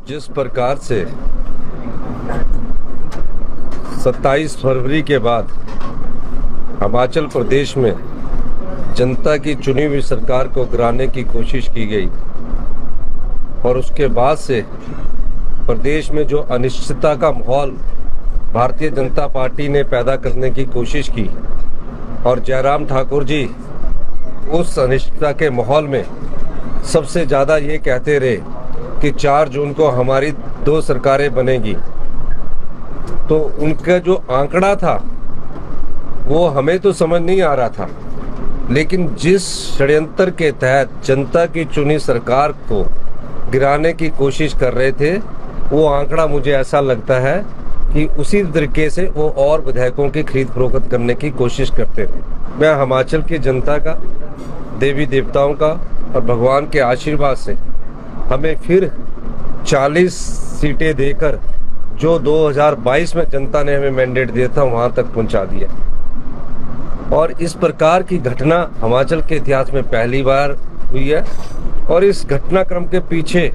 जिस प्रकार से 27 फरवरी के बाद हिमाचल प्रदेश में जनता की चुनी हुई सरकार को गिराने की कोशिश की गई और उसके बाद से प्रदेश में जो अनिश्चितता का माहौल भारतीय जनता पार्टी ने पैदा करने की कोशिश की और जयराम ठाकुर जी उस अनिश्चितता के माहौल में सबसे ज़्यादा ये कहते रहे कि 4 जून को हमारी 2 सरकारें बनेगी। तो उनका जो आंकड़ा था वो हमें तो समझ नहीं आ रहा था, लेकिन जिस षड्यंत्र के तहत जनता की चुनी सरकार को गिराने की कोशिश कर रहे थे, वो आंकड़ा मुझे ऐसा लगता है कि उसी तरीके से वो और विधायकों की खरीद फरोख्त करने की कोशिश करते थे। मैं हिमाचल की जनता का, देवी देवताओं का और भगवान के आशीर्वाद से हमें फिर 40 सीटें देकर जो 2022 में जनता ने हमें मैंडेट दिया था वहां तक पहुंचा दिया। और इस प्रकार की घटना हिमाचल के इतिहास में पहली बार हुई है और इस घटनाक्रम के पीछे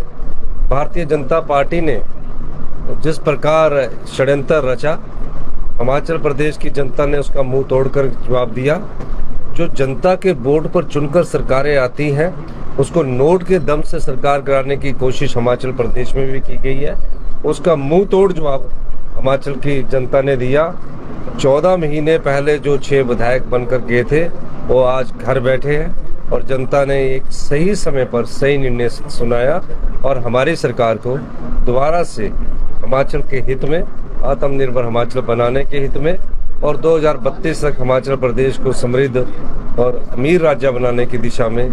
भारतीय जनता पार्टी ने जिस प्रकार षड्यंत्र रचा, हिमाचल प्रदेश की जनता ने उसका मुंह तोड़कर जवाब दिया। जो जनता के वोट पर चुनकर सरकारें आती हैं उसको नोट के दम से सरकार गिराने की कोशिश हिमाचल प्रदेश में भी की गई है। उसका मुंह तोड़ जवाब हिमाचल की जनता ने दिया। 14 महीने पहले जो 6 विधायक बनकर गए थे वो आज घर बैठे हैं और जनता ने एक सही समय पर सही निर्णय सुनाया और हमारी सरकार को दोबारा से हिमाचल के हित में, आत्मनिर्भर हिमाचल बनाने के हित में और 2032 तक हिमाचल प्रदेश को समृद्ध और अमीर राज्य बनाने की दिशा में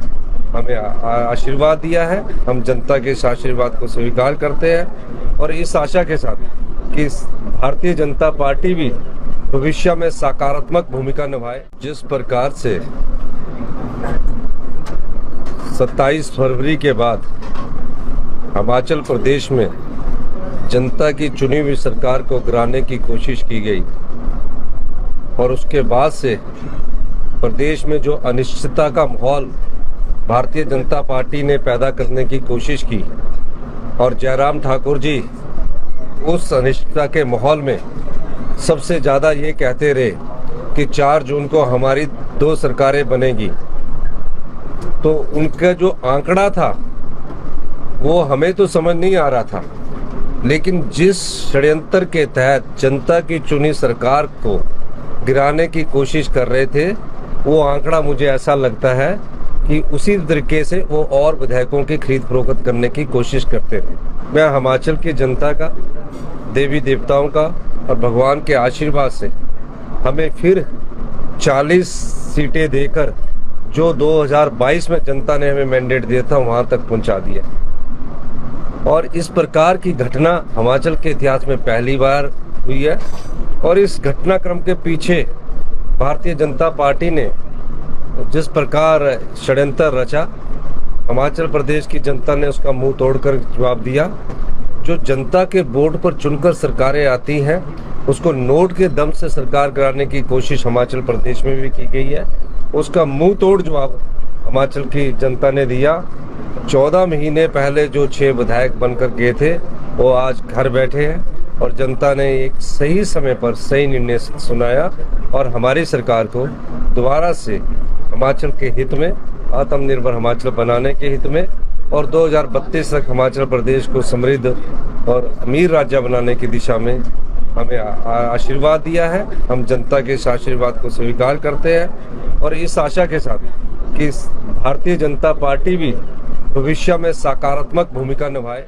हमें आशीर्वाद दिया है। हम जनता के इस आशीर्वाद को स्वीकार करते हैं और इस आशा के साथ कि भारतीय जनता पार्टी भी भविष्य में सकारात्मक भूमिका निभाए। जिस प्रकार से 27 फरवरी के बाद हिमाचल प्रदेश में जनता की चुनी हुई सरकार को गिराने की कोशिश की गई और उसके बाद से प्रदेश में जो अनिश्चितता का माहौल भारतीय जनता पार्टी ने पैदा करने की कोशिश की और जयराम ठाकुर जी उस अनिश्चितता के माहौल में सबसे ज़्यादा ये कहते रहे कि 4 जून को हमारी 2 सरकारें बनेगी। तो उनका जो आंकड़ा था वो हमें तो समझ नहीं आ रहा था, लेकिन जिस षड्यंत्र के तहत जनता की चुनी सरकार को गिराने की कोशिश कर रहे थे, वो आंकड़ा मुझे ऐसा लगता है कि उसी तरीके से वो और विधायकों की खरीद फरोख्त करने की कोशिश करते थे। मैं हिमाचल की जनता का, देवी देवताओं का और भगवान के आशीर्वाद से हमें फिर 40 सीटें देकर जो 2022 में जनता ने हमें मैंडेट दिया था वहां तक पहुंचा दिया। और इस प्रकार की घटना हिमाचल के इतिहास में पहली बार हुई है और इस घटनाक्रम के पीछे भारतीय जनता पार्टी ने जिस प्रकार षड्यंत्र रचा, हिमाचल प्रदेश की जनता ने उसका मुंह तोड़कर जवाब दिया। जो जनता के वोट पर चुनकर सरकारें आती हैं उसको नोट के दम से सरकार गिराने की कोशिश हिमाचल प्रदेश में भी की गई है। उसका मुंह तोड़ जवाब हिमाचल की जनता ने दिया। 14 महीने पहले जो 6 विधायक बनकर गए थे वो आज घर बैठे हैं और जनता ने एक सही समय पर सही निर्णय सुनाया और हमारी सरकार को दोबारा से हिमाचल के हित में, आत्मनिर्भर हिमाचल बनाने के हित में और 2032 तक हिमाचल प्रदेश को समृद्ध और अमीर राज्य बनाने की दिशा में हमें आशीर्वाद दिया है। हम जनता के इस आशीर्वाद को स्वीकार करते हैं और इस आशा के साथ कि भारतीय जनता पार्टी भी भविष्य में सकारात्मक भूमिका निभाए।